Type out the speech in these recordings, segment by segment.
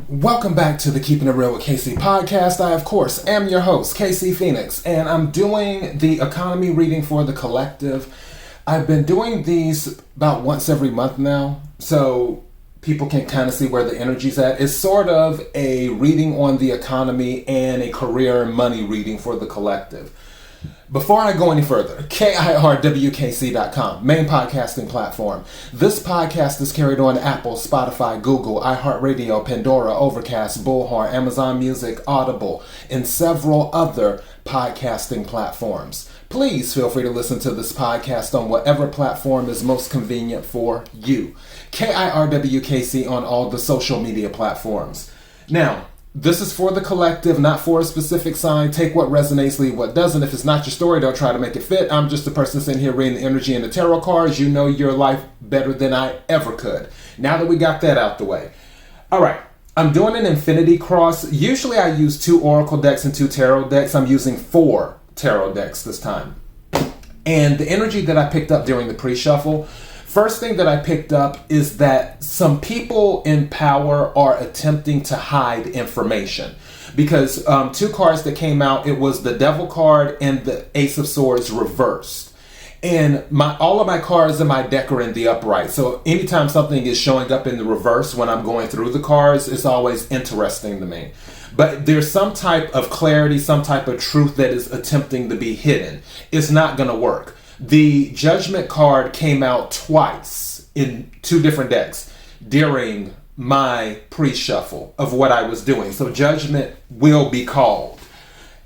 Welcome back to the Keeping It Real with KC podcast. I, of course, am your host, KC Phoenix, and I'm doing the economy reading for the collective. I've been doing these about once every month now, so people can kind of see where the energy's at. It's sort of a reading on the economy and a career and money reading for the collective. Before I go any further, KIRWKC.com, main podcasting platform. This podcast is carried on Apple, Spotify, Google, iHeartRadio, Pandora, Overcast, Bullhorn, Amazon Music, Audible, and several other podcasting platforms. Please feel free to listen to this podcast on whatever platform is most convenient for you. KIRWKC on all the social media platforms. Now, this is for the collective, not for a specific sign. Take what resonates, leave what doesn't. If it's not your story, don't try to make it fit. I'm just a person sitting here reading the energy and the tarot cards. You know your life better than I ever could. Now that we got that out the way. All right, I'm doing an infinity cross. Usually I use 2 oracle decks and 2 tarot decks. I'm using 4 tarot decks this time. And the energy that I picked up during the pre-shuffle, first thing that I picked up is that some people in power are attempting to hide information. Because 2 cards that came out, it was the Devil card and the Ace of Swords reversed. And all of my cards in my deck are in the upright. So anytime something is showing up in the reverse when I'm going through the cards, it's always interesting to me. But there's some type of clarity, some type of truth that is attempting to be hidden. It's not going to work. The Judgment card came out twice in 2 different decks during my pre-shuffle of what I was doing. So Judgment will be called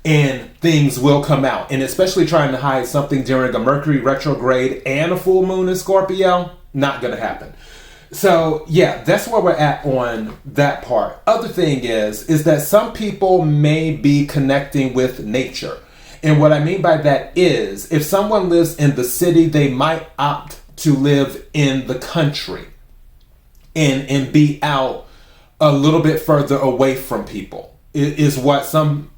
and things will come out. And especially trying to hide something during a Mercury retrograde and a full moon in Scorpio, not going to happen. So yeah, that's where we're at on that part. Other thing is that some people may be connecting with nature. And what I mean by that is, if someone lives in the city, they might opt to live in the country and be out a little bit further away from people. It is what some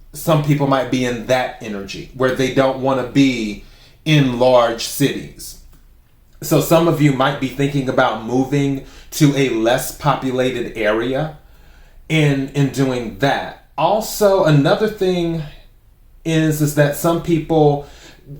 people might be in that energy, where they don't want to be in large cities. So some of you might be thinking about moving to a less populated area and doing that. Also, another thing is that some people,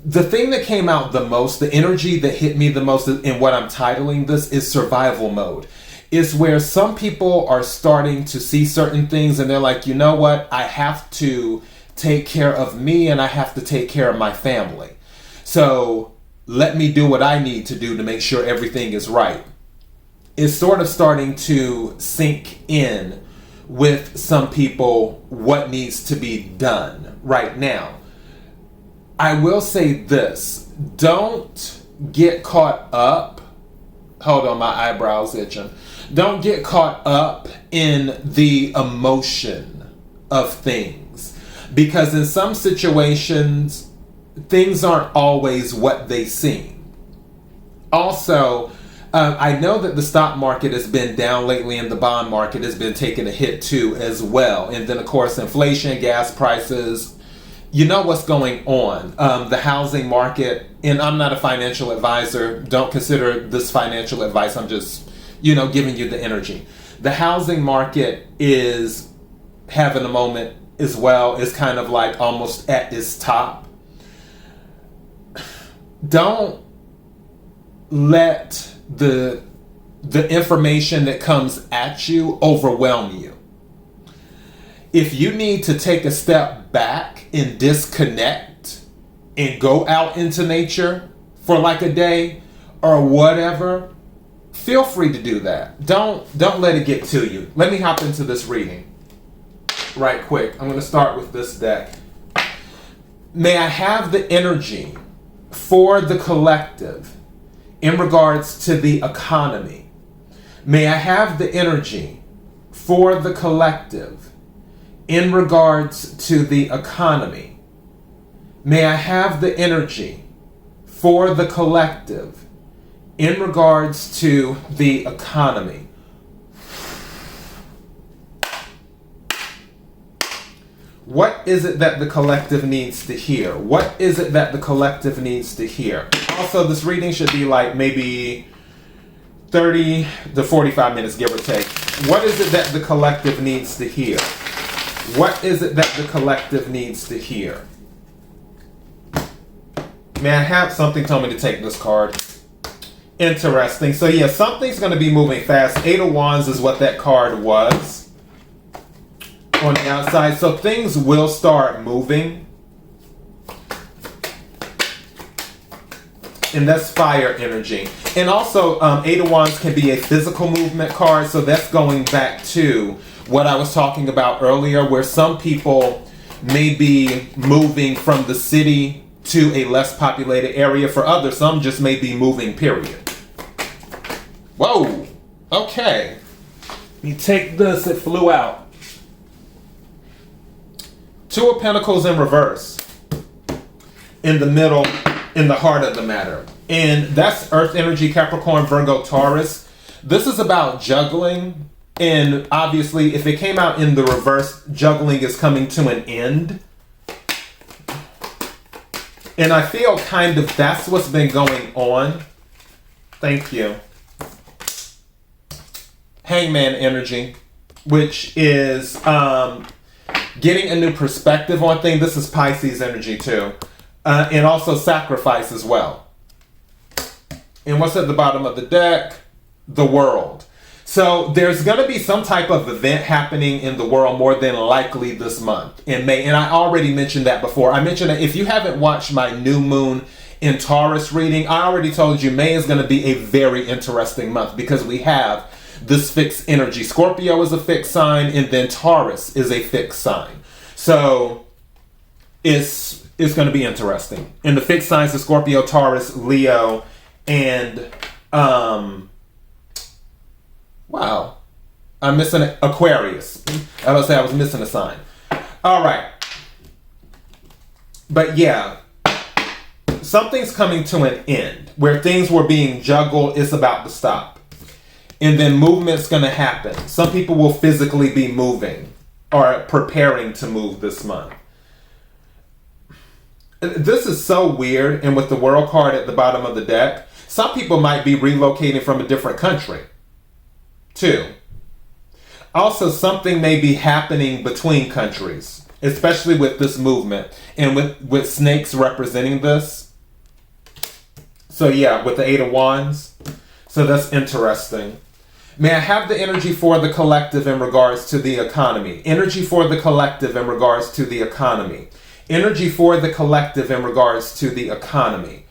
the thing that came out the most, the energy that hit me the most in what I'm titling this is survival mode. It's where some people are starting to see certain things and they're like, you know what, I have to take care of me and I have to take care of my family. So let me do what I need to do to make sure everything is right. It's sort of starting to sink in with some people what needs to be done right now. I will say this, don't get caught up, hold on, my eyebrows itching. Don't get caught up in the emotion of things, because in some situations, things aren't always what they seem. Also, I know that the stock market has been down lately and the bond market has been taking a hit too as well. And then of course, inflation, gas prices, you know what's going on. The housing market, and I'm not a financial advisor. Don't consider this financial advice. I'm just, giving you the energy. The housing market is having a moment as well. It's kind of like almost at its top. Don't let the information that comes at you overwhelm you. If you need to take a step back and disconnect and go out into nature for like a day or whatever, feel free to do that. Don't let it get to you. Let me hop into this reading right quick. I'm going to start with this deck. May I have the energy for the collective in regards to the economy. May I have the energy for the collective in regards to the economy. May I have the energy for the collective in regards to the economy. What is it that the collective needs to hear? What is it that the collective needs to hear? Also, this reading should be like maybe 30 to 45 minutes, give or take. What is it that the collective needs to hear? What is it that the collective needs to hear? Man, have something tell me to take this card. Interesting. So yeah, something's going to be moving fast. 8 of Wands is what that card was on the outside. So things will start moving. And that's fire energy. And also, 8 of Wands can be a physical movement card. So that's going back to what I was talking about earlier, where some people may be moving from the city to a less populated area. For others, some just may be moving, period. Whoa. Okay. Let me take this. It flew out. 2 of Pentacles in reverse. In the middle. In the heart of the matter. And that's Earth energy, Capricorn, Virgo, Taurus. This is about juggling. And obviously, if it came out in the reverse, juggling is coming to an end. And I feel kind of that's what's been going on. Thank you. Hangman energy, which is getting a new perspective on things. This is Pisces energy too. And also sacrifice as well. And what's at the bottom of the deck? The World. So there's going to be some type of event happening in the world more than likely this month in May. And I already mentioned that before. I mentioned that if you haven't watched my new moon in Taurus reading, I already told you May is going to be a very interesting month because we have this fixed energy. Scorpio is a fixed sign and then Taurus is a fixed sign. So it's going to be interesting. And the fixed signs are Scorpio, Taurus, Leo, and wow, I'm missing Aquarius. I was say I was missing a sign. All right, but yeah, something's coming to an end where things were being juggled. It's about to stop, and then movement's going to happen. Some people will physically be moving or preparing to move this month. This is so weird, and with the World card at the bottom of the deck, some people might be relocating from a different country, too. Also, something may be happening between countries, especially with this movement, and with snakes representing this. So yeah, with the 8 of Wands. So that's interesting. May I have the energy for the collective in regards to the economy? Energy for the collective in regards to the economy. Energy for the collective in regards to the economy.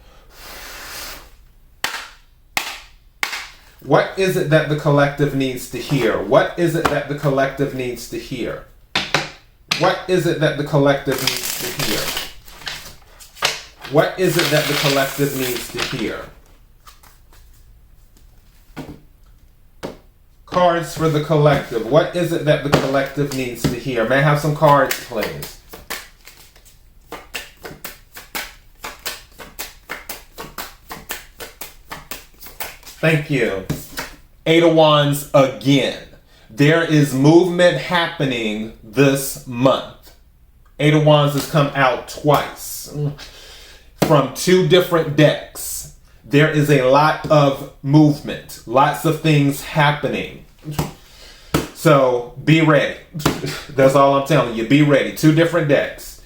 What is it that the collective needs to hear? What is it that the collective needs to hear? What is it that the collective needs to hear? What is it that the collective needs to hear? Cards for the collective. What is it that the collective needs to hear? May I have some cards, please? Thank you. 8 of Wands again. There is movement happening this month. 8 of Wands has come out twice from 2 different decks. There is a lot of movement, lots of things happening. So be ready. That's all I'm telling you. Be ready. 2 different decks.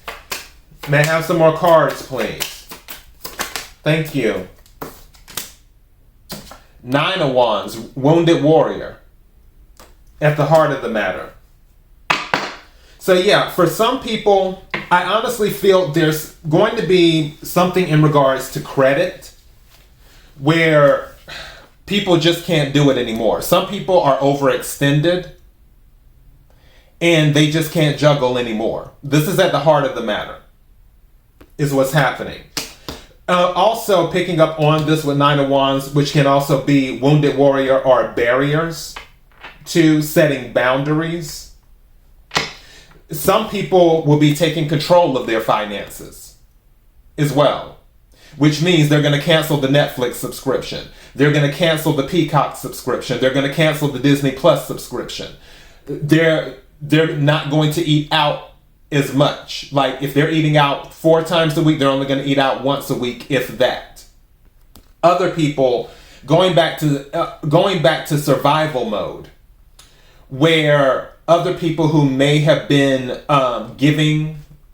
May I have some more cards, please? Thank you. 9 of Wands, Wounded Warrior, at the heart of the matter. So yeah, for some people, I honestly feel there's going to be something in regards to credit where people just can't do it anymore. Some people are overextended and they just can't juggle anymore. This is at the heart of the matter, is what's happening. Also picking up on this with 9 of Wands, which can also be Wounded Warrior or barriers to setting boundaries. Some people will be taking control of their finances as well, which means they're going to cancel the Netflix subscription. They're going to cancel the Peacock subscription. They're going to cancel the Disney Plus subscription. They're not going to eat out as much. Like if they're eating out 4 times a week, they're only going to eat out once a week, if that. Other people going back to survival mode, where other people who may have been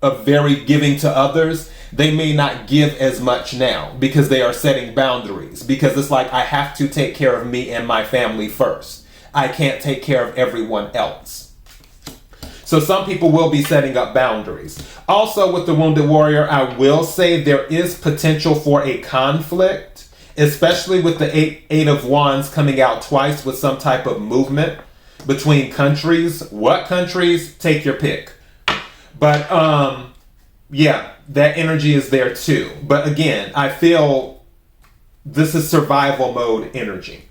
very giving to others, they may not give as much now because they are setting boundaries. Because it's like, I have to take care of me and my family first. I can't take care of everyone else. So some people will be setting up boundaries. Also with the Wounded Warrior, I will say there is potential for a conflict, especially with the Eight of Wands coming out twice with some type of movement between countries. What countries? Take your pick. But yeah, that energy is there too. But again, I feel this is survival mode energy.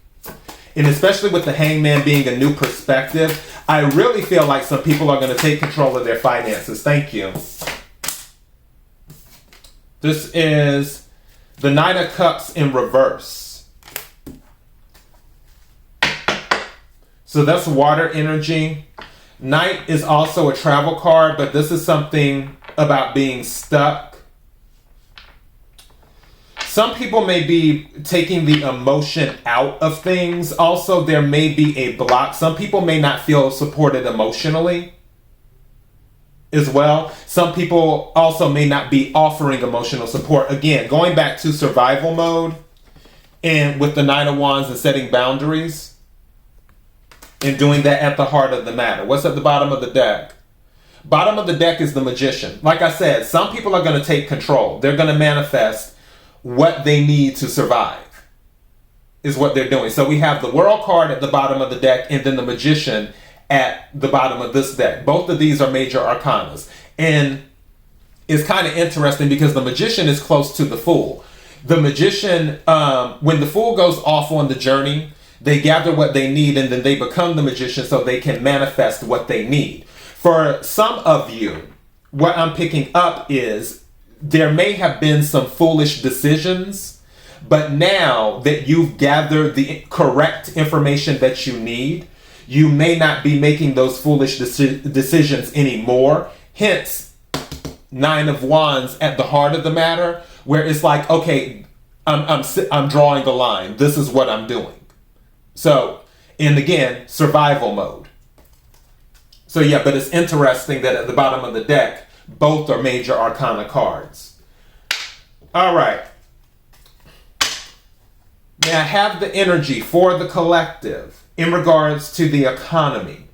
And especially with the Hangman being a new perspective, I really feel like some people are going to take control of their finances. Thank you. This is the Knight of Cups in reverse. So that's water energy. Knight is also a travel card, but this is something about being stuck. Some people may be taking the emotion out of things. Also, there may be a block. Some people may not feel supported emotionally as well. Some people also may not be offering emotional support. Again, going back to survival mode and with the Nine of Wands and setting boundaries and doing that at the heart of the matter. What's at the bottom of the deck? Bottom of the deck is the Magician. Like I said, some people are going to take control. They're going to manifest what they need to survive is what they're doing. So we have the World card at the bottom of the deck and then the Magician at the bottom of this deck. Both of these are major arcanas. And it's kind of interesting because the Magician is close to the Fool. The Magician, when the Fool goes off on the journey, they gather what they need and then they become the Magician so they can manifest what they need. For some of you, what I'm picking up is there may have been some foolish decisions, but now that you've gathered the correct information that you need, you may not be making those foolish decisions anymore. Hence, Nine of Wands at the heart of the matter, where it's like, okay, I'm drawing a line. This is what I'm doing. So, and again, survival mode. So yeah, but it's interesting that at the bottom of the deck, both are major arcana cards. All right. May I have the energy for the collective in regards to the economy?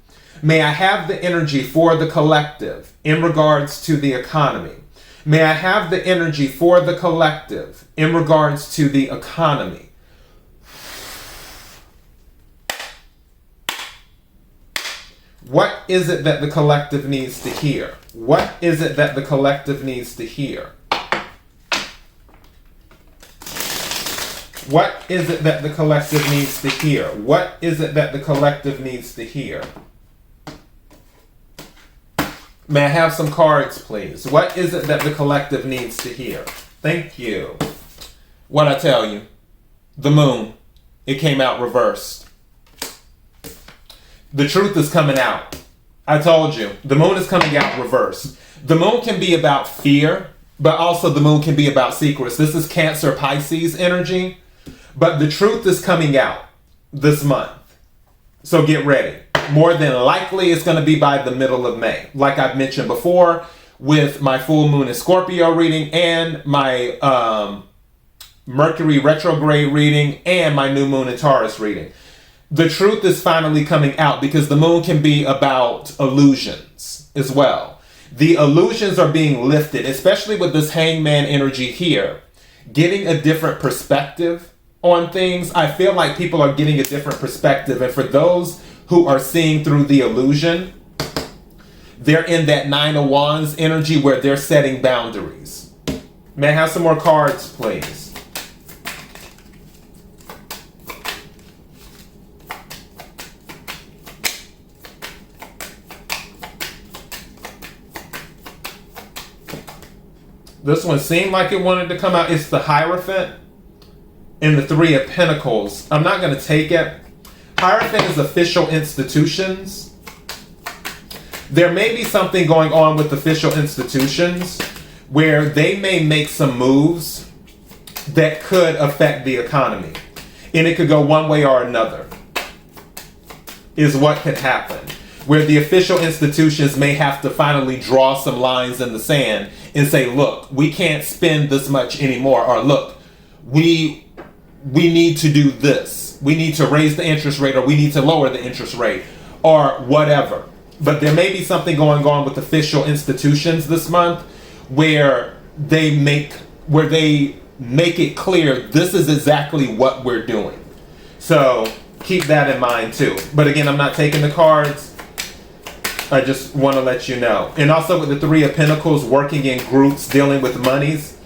May I have the energy for the collective in regards to the economy? May I have the energy for the collective in regards to the economy? What is it that the collective needs to hear? What is it that the collective needs to hear? What is it that the collective needs to hear? What is it that the collective needs to hear? May I have some cards, please? What is it that the collective needs to hear? Thank you. What I tell you? The Moon. It came out reversed. The truth is coming out. I told you. The Moon is coming out reversed. The Moon can be about fear, but also the Moon can be about secrets. This is Cancer Pisces energy. But the truth is coming out this month. So get ready. More than likely, it's going to be by the middle of May. Like I've mentioned before, with my full moon in Scorpio reading and my Mercury retrograde reading and my new moon in Taurus reading. The truth is finally coming out because the moon can be about illusions as well. The illusions are being lifted, especially with this Hangman energy here. Getting a different perspective on things. I feel like people are getting a different perspective. And for those who are seeing through the illusion, they're in that Nine of Wands energy where they're setting boundaries. May I have some more cards, please? This one seemed like it wanted to come out. It's the Hierophant and the Three of Pentacles. I'm not going to take it. Hierophant is official institutions. There may be something going on with official institutions where they may make some moves that could affect the economy. And it could go one way or another, is what could happen. where the official institutions may have to finally draw some lines in the sand and say, look, we can't spend this much anymore, or look, we need to do this. We need to raise the interest rate, or we need to lower the interest rate, or whatever. But there may be something going on with official institutions this month where they make it clear this is exactly what we're doing. So keep that in mind too. But again, I'm not taking the cards. I just want to let you know. And also with the Three of Pentacles, working in groups, dealing with monies.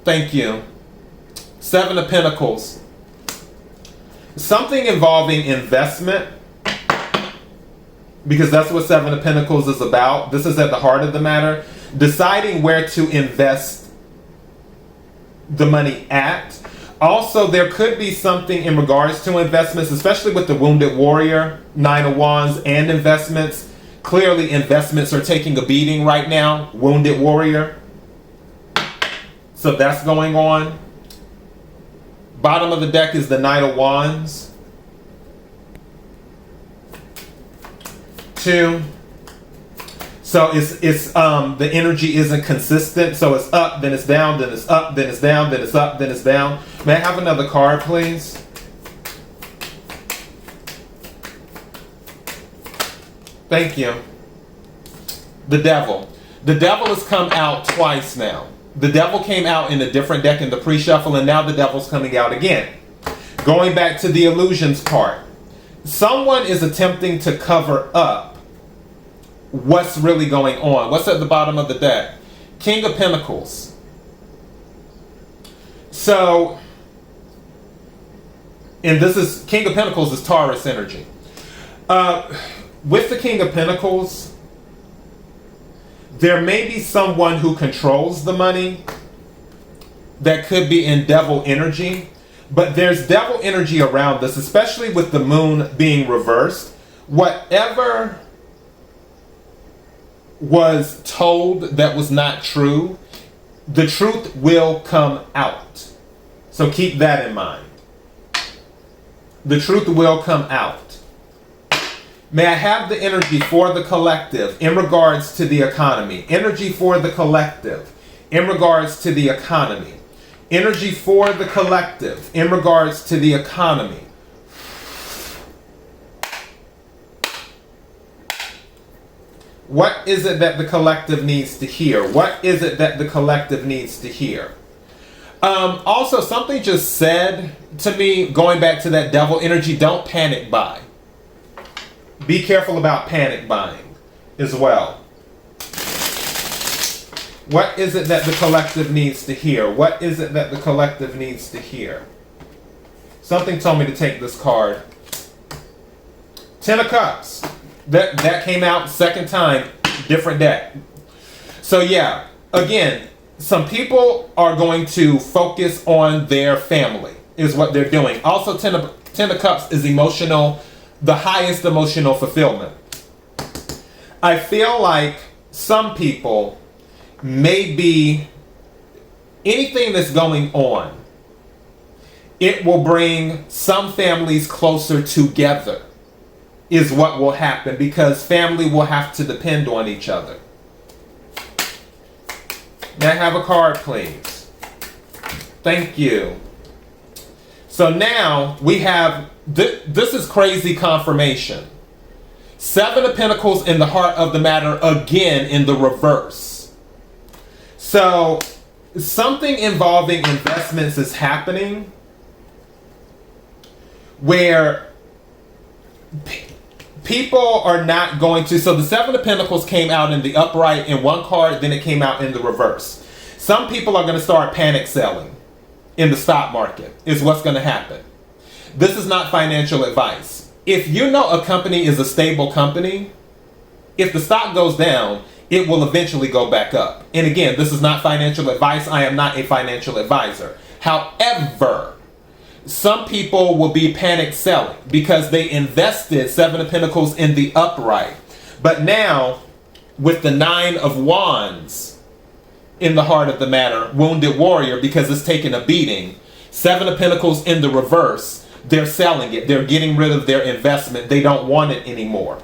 Thank you. Seven of Pentacles. Something involving investment, because that's what Seven of Pentacles is about. This is at the heart of the matter. Deciding where to invest the money at. Also, there could be something in regards to investments, especially with the Wounded Warrior, Nine of Wands, and investments. Clearly, investments are taking a beating right now. Wounded Warrior. So that's going on. Bottom of the deck is the Knight of Wands. 2. So it's the energy isn't consistent. So it's up, then it's down, then it's up, then it's down, then it's up, then it's down. May I have another card, please? Thank you. The Devil. The Devil has come out twice now. The Devil came out in a different deck in the pre-shuffle, and now the Devil's coming out again. Going back to the illusions part. Someone is attempting to cover up what's really going on. What's at the bottom of the deck? King of Pentacles. So, and this is, King of Pentacles is Taurus energy. With the King of Pentacles, there may be someone who controls the money that could be in devil energy, but there's devil energy around this, especially with the moon being reversed. Whatever was told that was not true, the truth will come out. So keep that in mind. The truth will come out. May I have the energy for the collective in regards to the economy? Energy for the collective in regards to the economy. Energy for the collective in regards to the economy. What is it that the collective needs to hear? What is it that the collective needs to hear? Also, something just said to me, going back to that devil energy, don't panic buy. Be careful about panic buying as well. What is it that the collective needs to hear? What is it that the collective needs to hear? Something told me to take this card. 10 of Cups. That came out second time, different deck. So yeah, again, some people are going to focus on their family, is what they're doing. Also, 10 of Cups is emotional, the highest emotional fulfillment. I feel like some people may be, anything that's going on, it will bring some families closer together, is what will happen, because family will have to depend on each other. May I have a card, please? Thank you. So now we have, this is crazy confirmation. 7 of Pentacles in the heart of the matter, again in the reverse. So something involving investments is happening where people are not going to, so the 7 of Pentacles came out in the upright in one card, then it came out in the reverse. Some people are going to start panic selling in the stock market, is what's going to happen. This is not financial advice. If you know a company is a stable company, if the stock goes down, it will eventually go back up. And again, this is not financial advice. I am not a financial advisor. However, some people will be panic selling because they invested 7 of Pentacles in the upright. But now, with the 9 of Wands in the heart of the matter, Wounded Warrior, because it's taken a beating, 7 of Pentacles in the reverse, they're selling it. They're getting rid of their investment. They don't want it anymore.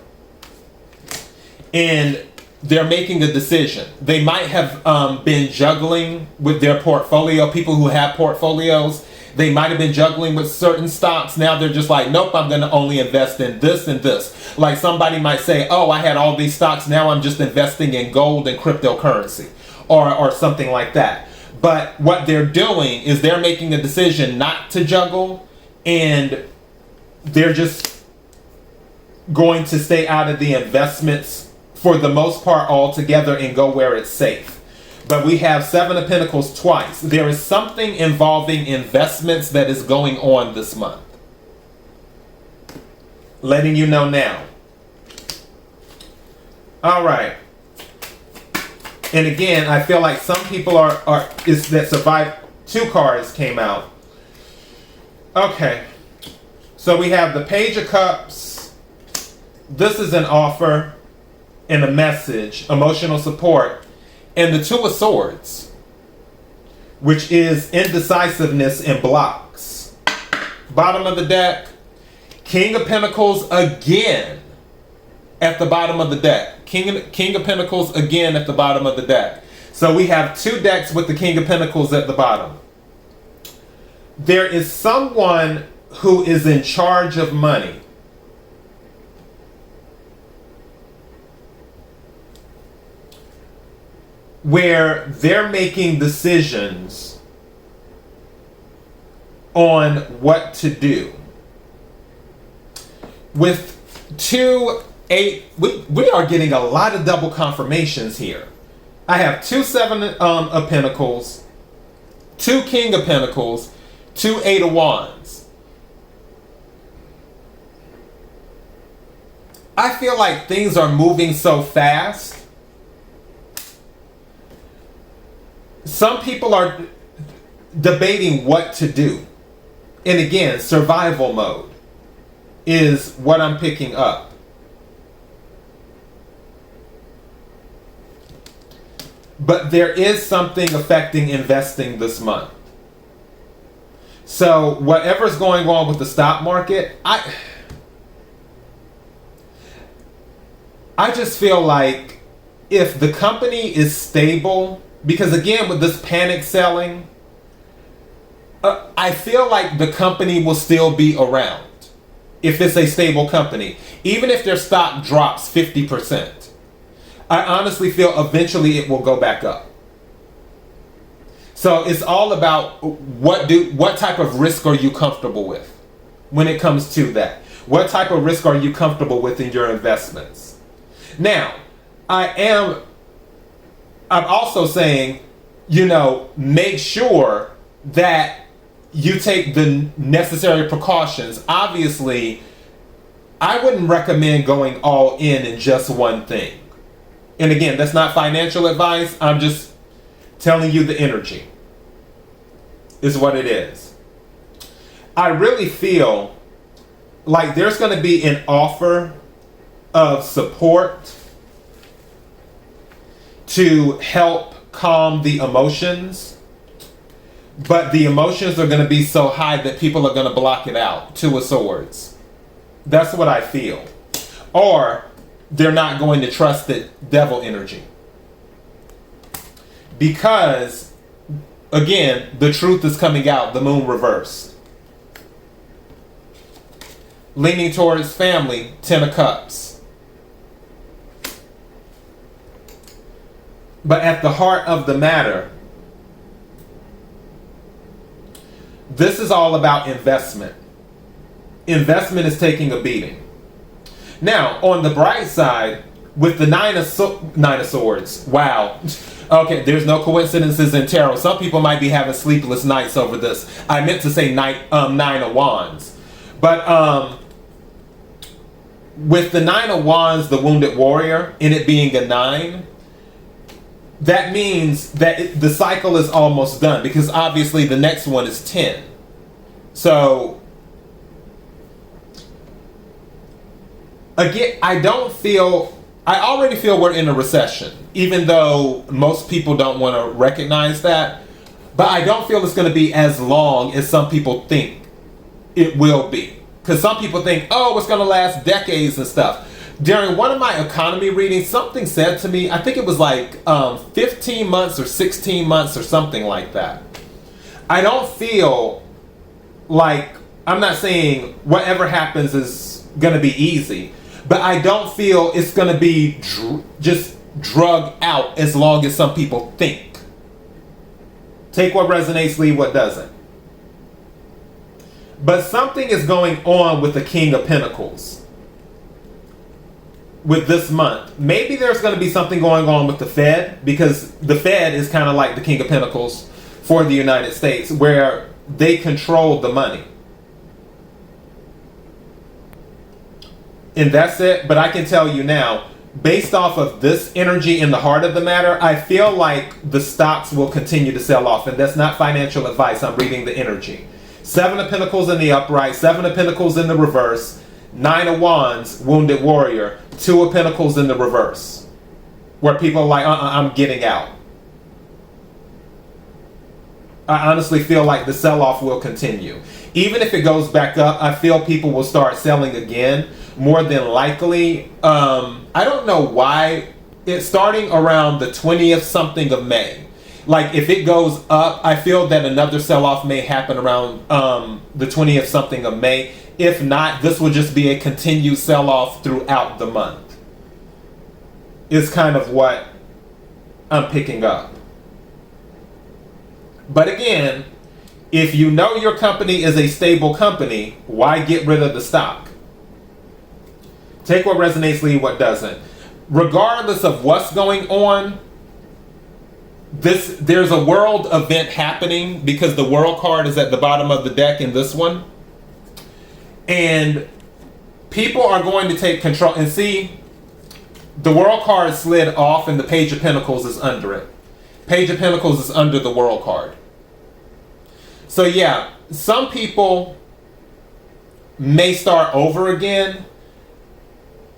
and they're making a decision. They might have been juggling with their portfolio. People who have portfolios, they might have been juggling with certain stocks. Now they're just like, nope, I'm going to only invest in this and this. Like somebody might say, oh, I had all these stocks. Now I'm just investing in gold and cryptocurrency or something like that. But what they're doing is they're making a decision not to juggle, and they're just going to stay out of the investments for the most part altogether and go where it's safe. But we have Seven of Pentacles twice. There is something involving investments that is going on this month. Letting you know now. All right. And again, I feel like some people that survived. 2 cards came out. Okay. So we have the Page of Cups. This is an offer and a message, emotional support, and the Two of Swords, which is indecisiveness and blocks. Bottom of the deck, King of Pentacles again at the bottom of the deck. King of Pentacles again at the bottom of the deck. So we have 2 decks with the King of Pentacles at the bottom. There is someone who is in charge of money. Where they're making decisions on what to do. With 2, 8, we are getting a lot of double confirmations here. I have 2 Seven of Pentacles, 2 King of Pentacles, 2 Eight of Wands. I feel like things are moving so fast. Some people are debating what to do. And again, survival mode is what I'm picking up. But there is something affecting investing this month. So whatever's going on with the stock market, I just feel like if the company is stable, because again, with this panic selling, I feel like the company will still be around if it's a stable company. Even if their stock drops 50%, I honestly feel eventually it will go back up. So it's all about what type of risk are you comfortable with when it comes to that? What type of risk are you comfortable with in your investments? Now, I'm also saying, make sure that you take the necessary precautions. Obviously, I wouldn't recommend going all in just one thing. And again, that's not financial advice. I'm just telling you the energy is what it is. I really feel like there's going to be an offer of support to help calm the emotions, but the emotions are going to be so high that people are going to block it out. 2 of Swords. That's what I feel. Or they're not going to trust the devil energy. Because, again, the truth is coming out, the moon reversed. Leaning towards family, 10 of Cups. But at the heart of the matter, this is all about investment. Investment is taking a beating. Now, on the bright side, with the Nine of Swords, wow. Okay, there's no coincidences in tarot. Some people might be having sleepless nights over this. I meant to say Nine of Wands. But with the Nine of Wands, the Wounded Warrior, and it being a 9, that means that the cycle is almost done, because obviously the next one is 10. So, again, I already feel we're in a recession, even though most people don't want to recognize that. But I don't feel it's going to be as long as some people think it will be. Because some people think, oh, it's going to last decades and stuff. during one of my economy readings, something said to me, I think it was like 15 months or 16 months or something like that. I don't feel like, I'm not saying whatever happens is going to be easy, but I don't feel it's going to be just drug out as long as some people think. Take what resonates, leave what doesn't. But something is going on with the King of Pentacles with this month. Maybe there's going to be something going on with the Fed, because the Fed is kind of like the King of Pentacles for the United States, where they control the money. And that's it. But I can tell you now, based off of this energy in the heart of the matter, I feel like the stocks will continue to sell off. And that's not financial advice. I'm reading the energy. 7 of Pentacles in the upright, 7 of Pentacles in the reverse, 9 of Wands, Wounded Warrior, 2 of Pentacles in the reverse, where people are like, I'm getting out. I honestly feel like the sell-off will continue. Even if it goes back up, I feel people will start selling again, more than likely. I don't know why. It's starting around the 20th something of May. Like, if it goes up, I feel that another sell-off may happen around the 20th something of May. If not, this will just be a continued sell-off throughout the month. Is kind of what I'm picking up. But again, if you know your company is a stable company, why get rid of the stock? Take what resonates, leave what doesn't. Regardless of what's going on, there's a world event happening, because the world card is at the bottom of the deck in this one. And people are going to take control. And see, the world card slid off and the Page of Pentacles is under it. Page of Pentacles is under the world card. So yeah, some people may start over again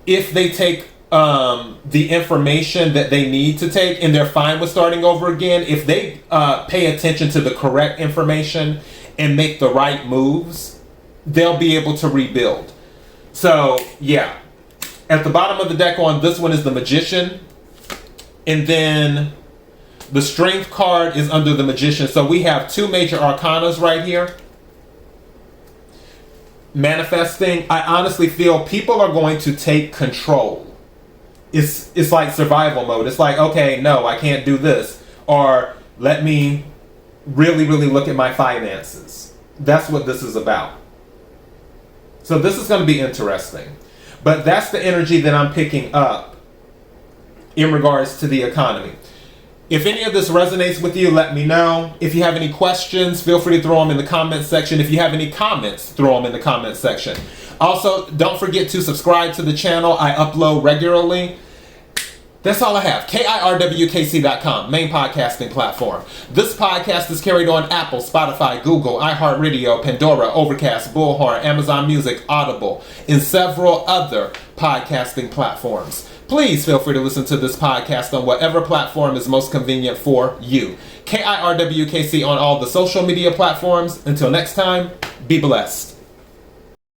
if they take the information that they need to take, and they're fine with starting over again. If they pay attention to the correct information and make the right moves, they'll be able to rebuild. So yeah, at the bottom of the deck on this one is the Magician, and then the Strength card is under the Magician. So we have 2 major arcanas right here. Manifesting, I honestly feel people are going to take control. It's like survival mode. It's like, okay, no, I can't do this. Or let me really look at my finances. That's what this is about. So this is going to be interesting. But that's the energy that I'm picking up in regards to the economy. If any of this resonates with you, let me know. If you have any questions, feel free to throw them in the comments section. If you have any comments, throw them in the comments section. Also, don't forget to subscribe to the channel. I upload regularly. That's all I have. KIRWKC.com, main podcasting platform. This podcast is carried on Apple, Spotify, Google, iHeartRadio, Pandora, Overcast, Bullhorn, Amazon Music, Audible, and several other podcasting platforms. Please feel free to listen to this podcast on whatever platform is most convenient for you. KIRWKC on all the social media platforms. Until next time, be blessed.